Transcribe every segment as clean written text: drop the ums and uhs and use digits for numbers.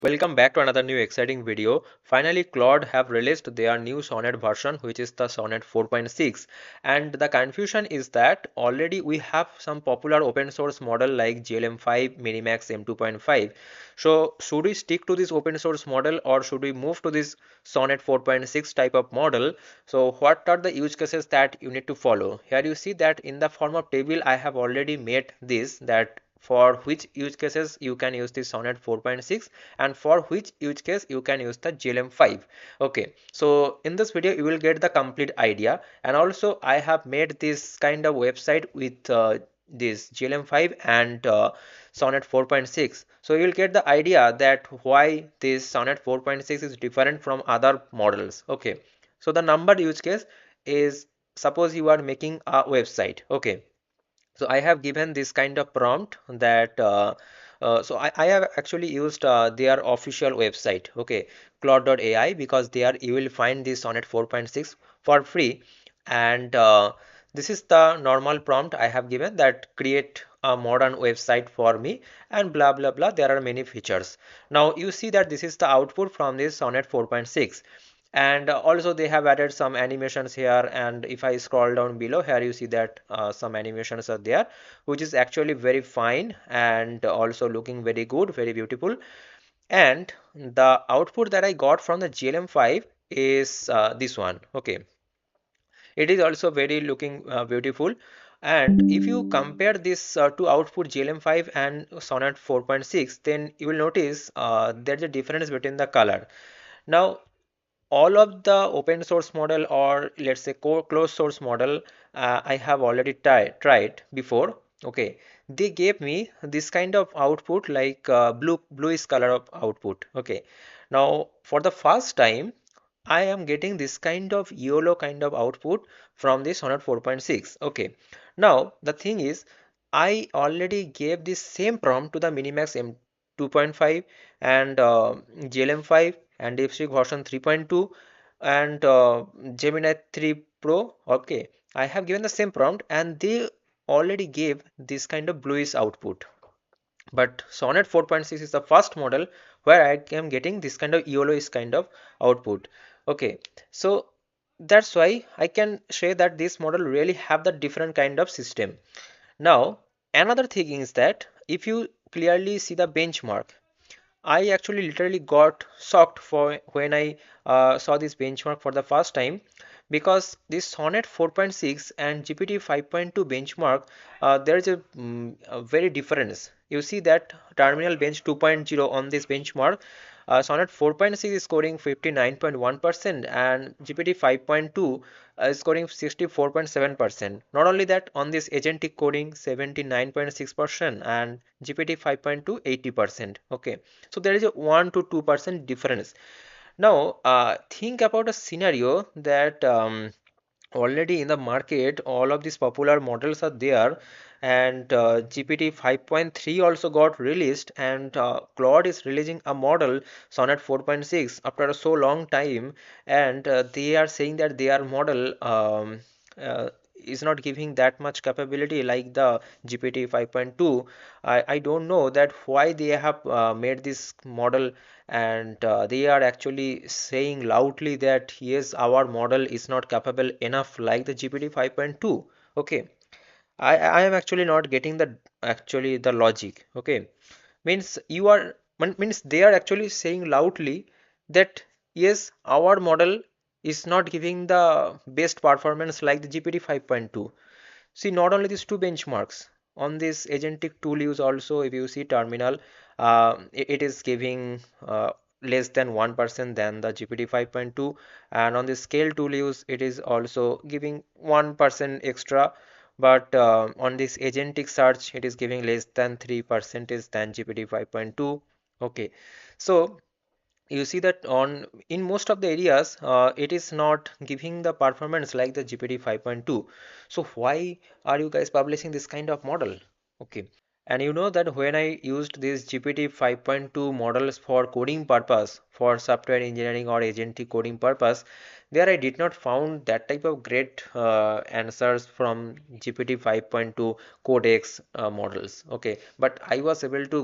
Welcome back to another new exciting video. Finally, Claude have released their new Sonnet version, which is the Sonnet 4.6. And the confusion is that already we have some popular open source model like GLM5, Minimax M2.5. So should we stick to this open source model or should we move to this Sonnet 4.6 type of model? So what are the use cases that you need to follow? Here you see that in the form of table I have already made this, that for which use cases you can use the Sonnet 4.6 and for which use case you can use the GLM5. Okay, so in this video you will get the complete idea, and also I have made this kind of website with this GLM5 and Sonnet 4.6. So you will get the idea that why this Sonnet 4.6 is different from other models. Okay, so the number use case is, suppose you are making a website. Okay, so I have given this kind of prompt that I have actually used their official website, okay, Claude.ai, because there you will find this Sonnet 4.6 for free. And this is the normal prompt I have given, that create a modern website for me and blah blah blah. There are many features. Now you see that this is the output from this Sonnet 4.6, and also they have added some animations here. And if I scroll down below here, you see that some animations are there, which is actually very fine and also looking very good, very beautiful. And the output that I got from the GLM5 is this one. Okay, it is also very looking beautiful. And if you compare this to output GLM5 and Sonnet 4.6, then you will notice there's a difference between the color. Now all of the open source model, or let's say closed source model, I have already tried before. Okay, they gave me this kind of output, like bluish color of output. Okay, now for the first time I am getting this kind of yellow kind of output from the Sonnet 4.6. Okay, now the thing is, I already gave this same prompt to the Minimax M2.5 and GLM5 and DeepSeek version 3.2 and Gemini 3 Pro. Okay, I have given the same prompt and they already gave this kind of bluish output. But Sonnet 4.6 is the first model where I am getting this kind of yellowish kind of output. Okay, so that's why I can say that this model really have the different kind of system. Now another thing is that if you clearly see the benchmark, I actually literally got shocked for when I saw this benchmark for the first time, because this Sonnet 4.6 and GPT 5.2 benchmark, there is a very difference. You see that terminal bench 2.0 on this benchmark, Sonnet 4.6 is scoring 59.1% and GPT 5.2 is scoring 64.7%. Not only that, on this agentic coding 79.6% and GPT 5.2 80%. Okay, so there is a 1 to 2% difference. Now think about a scenario that already in the market all of these popular models are there, and GPT 5.3 also got released, and Claude is releasing a model Sonnet 4.6 after a so long time. And they are saying that their model is not giving that much capability like the GPT 5.2. I don't know that why they have made this model, and they are actually saying loudly that yes, our model is not capable enough like the GPT 5.2. Okay, I am actually not getting the actually the logic. Okay, means you are means they are actually saying loudly that yes, our model is not giving the best performance like the GPT 5.2. See, not only these two benchmarks, on this agentic tool use also, if you see terminal, it is giving less than 1% than the GPT 5.2, and on the scale tool use, it is also giving 1% extra. But on this agentic search, it is giving less than 3% than GPT 5.2. Okay, so you see that on in most of the areas it is not giving the performance like the GPT 5.2. So why are you guys publishing this kind of model? Okay, and you know that when I used these GPT 5.2 models for coding purpose for software engineering or agentic coding purpose, there I did not found that type of great answers from GPT 5.2 codex models. Okay, but I was able to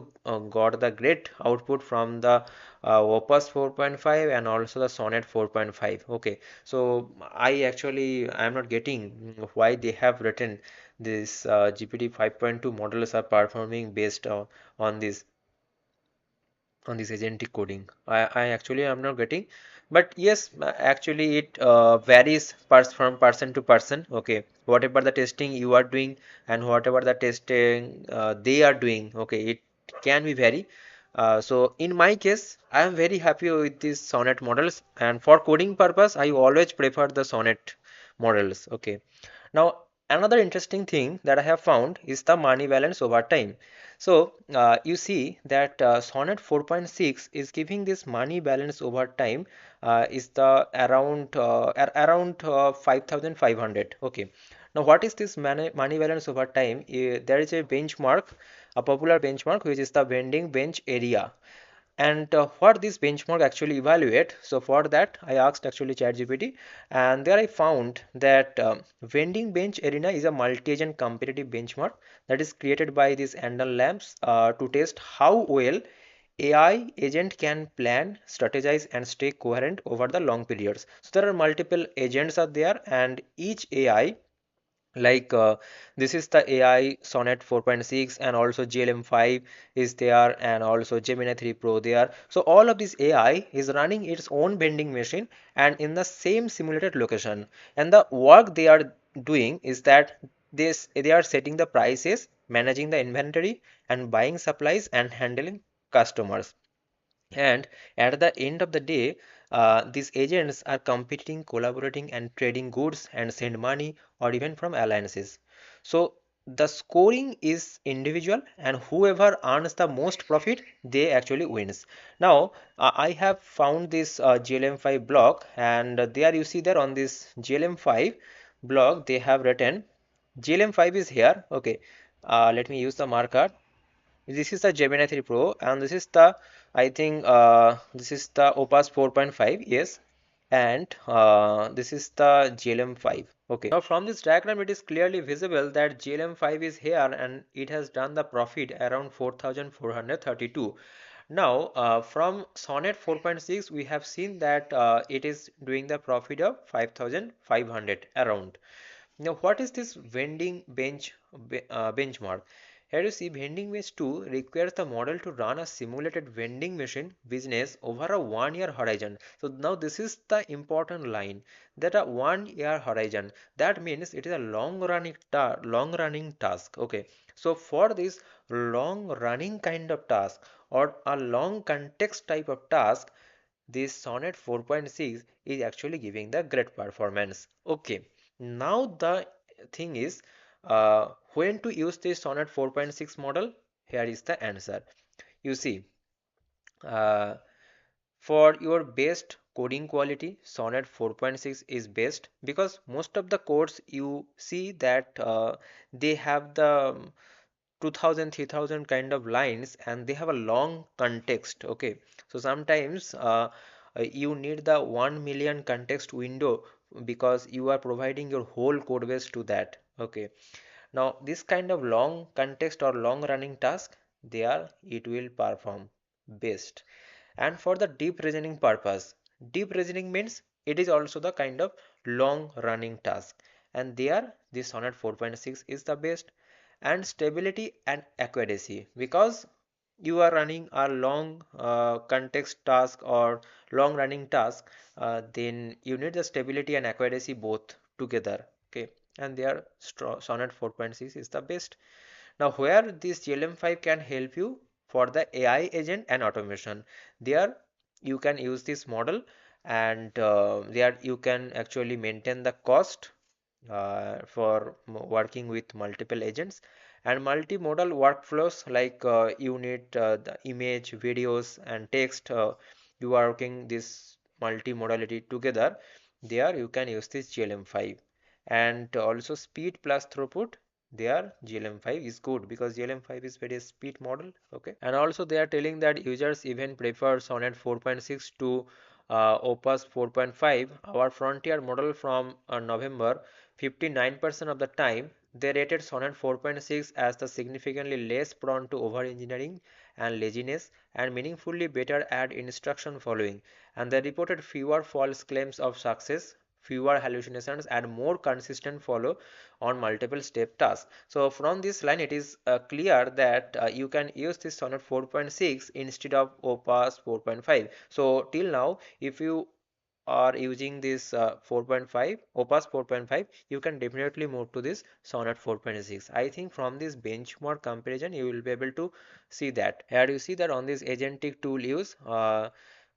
got the great output from the Opus 4.5 and also the Sonnet 4.5. Okay, so I am not getting why they have written this GPT 5.2 models are performing based on this on this agentic coding. I actually am not getting, but yes, actually it varies from person to person. Okay, whatever the testing you are doing and whatever the testing they are doing, okay, it can be vary. So in my case, I am very happy with these Sonnet models, and for coding purpose, I always prefer the Sonnet models. Okay, now another interesting thing that I have found is the money balance over time. So you see that Sonnet 4.6 is giving this money balance over time is the around 5,500. Okay. Now what is this money balance over time? There is a benchmark, a popular benchmark, which is the vending bench area. And what this benchmark actually evaluate, so for that I asked actually ChatGPT, and there I found that vending bench arena is a multi-agent competitive benchmark that is created by these Andal labs to test how well AI agent can plan, strategize, and stay coherent over the long periods. So there are multiple agents are there, and each AI like this is the AI Sonnet 4.6 and also GLM 5 is there and also Gemini 3 Pro there. So all of this AI is running its own vending machine and in the same simulated location, and the work they are doing is that they are setting the prices, managing the inventory, and buying supplies and handling customers. And at the end of the day, these agents are competing, collaborating, and trading goods and send money or even from alliances. So the scoring is individual, and whoever earns the most profit, they actually wins. Now, I have found this GLM5 blog, and there you see there on this GLM5 blog, they have written GLM5 is here. Okay, let me use the marker. This is the Gemini 3 Pro, and this is the, I think, this is the Opus 4.5, yes, and this is the GLM 5. Okay, now from this diagram, it is clearly visible that GLM 5 is here and it has done the profit around 4,432. Now, from Sonnet 4.6, we have seen that it is doing the profit of 5,500 around. Now, what is this benchmark? Here you see vending bench 2 requires the model to run a simulated vending machine business over a 1 year horizon. So now this is the important line, that a 1 year horizon. That means it is a long running task. Okay. So for this long running kind of task or a long context type of task, this Sonnet 4.6 is actually giving the great performance. Okay, now the thing is when to use this Sonnet 4.6 model? Here is the answer. You see, uh, for your best coding quality, Sonnet 4.6 is best because most of the codes you see that they have the 2000 3000 kind of lines and they have a long context. Okay, so sometimes you need the 1 million context window because you are providing your whole code base to that. Okay, now this kind of long context or long running task, there it will perform best. And for the deep reasoning purpose, deep reasoning means it is also the kind of long running task, and there this Sonnet 4.6 is the best. And stability and accuracy, because you are running a long context task or long running task, then you need the stability and accuracy both together. Okay, and there Sonnet 4.6 is the best. Now where this GLM5 can help you for the AI agent and automation, there you can use this model, and there you can actually maintain the cost for working with multiple agents and multimodal workflows, like you need the image, videos, and text. You are working this multimodality together. There you can use this GLM5, and also speed plus throughput. their GLM5 is good because GLM5 is very speed model. Okay, and also they are telling that users even prefer Sonnet 4.6 to Opus 4.5, our frontier model from November. 59% of the time they rated Sonnet 4.6 as the significantly less prone to over engineering and laziness and meaningfully better at instruction following, and they reported fewer false claims of success, fewer hallucinations, and more consistent follow on multiple step tasks. So from this line it is clear that you can use this Sonnet 4.6 instead of Opus 4.5. So till now if you are using this 4.5 Opus 4.5, you can definitely move to this Sonnet 4.6. I think from this benchmark comparison you will be able to see that. Here you see that on this agentic tool use,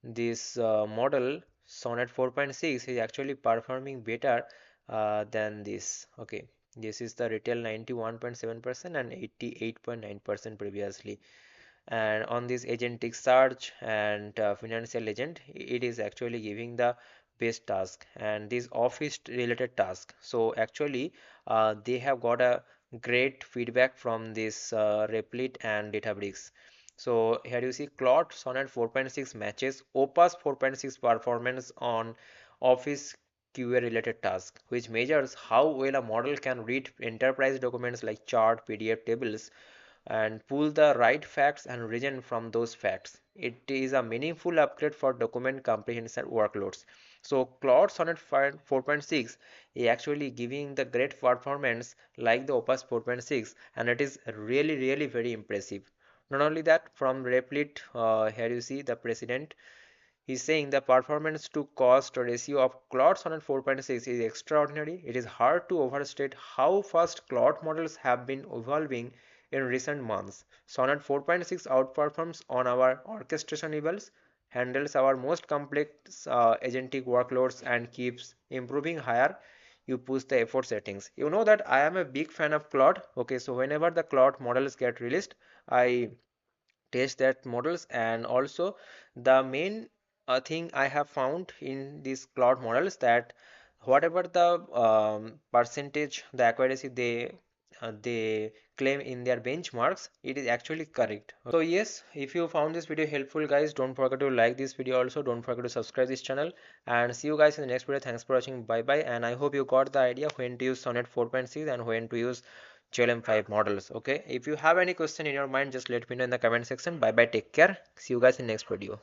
this model Sonnet 4.6 is actually performing better than this. Okay, this is the retail 91.7% and 88.9% previously. And on this agentic search and financial agent, it is actually giving the best task and this office related task. So actually they have got a great feedback from this Replit and Databricks. So here you see Claude Sonnet 4.6 matches Opus 4.6 performance on office QA related task, which measures how well a model can read enterprise documents like chart, PDF tables, and pull the right facts and reason from those facts. It is a meaningful upgrade for document comprehension workloads. So Claude Sonnet 4.6 is actually giving the great performance like the Opus 4.6, and it is really very impressive. Not only that, from Replit, here you see the president. He's saying the performance to cost ratio of Claude Sonnet 4.6 is extraordinary. It is hard to overstate how fast Claude models have been evolving in recent months. Sonnet 4.6 outperforms on our orchestration levels, handles our most complex agentic workloads, and keeps improving higher you push the effort settings. You know that I am a big fan of Claude. Okay, so whenever the Claude models get released, I test that models. And also the main thing I have found in these cloud models that whatever the percentage the accuracy they claim in their benchmarks, it is actually correct. So yes, if you found this video helpful guys, don't forget to like this video, also don't forget to subscribe this channel, and see you guys in the next video. Thanks for watching, bye bye. And I hope you got the idea when to use Sonnet 4.6 and when to use GLM5 models. Okay, if you have any question in your mind, just let me know in the comment section. Bye bye, take care, see you guys in next video.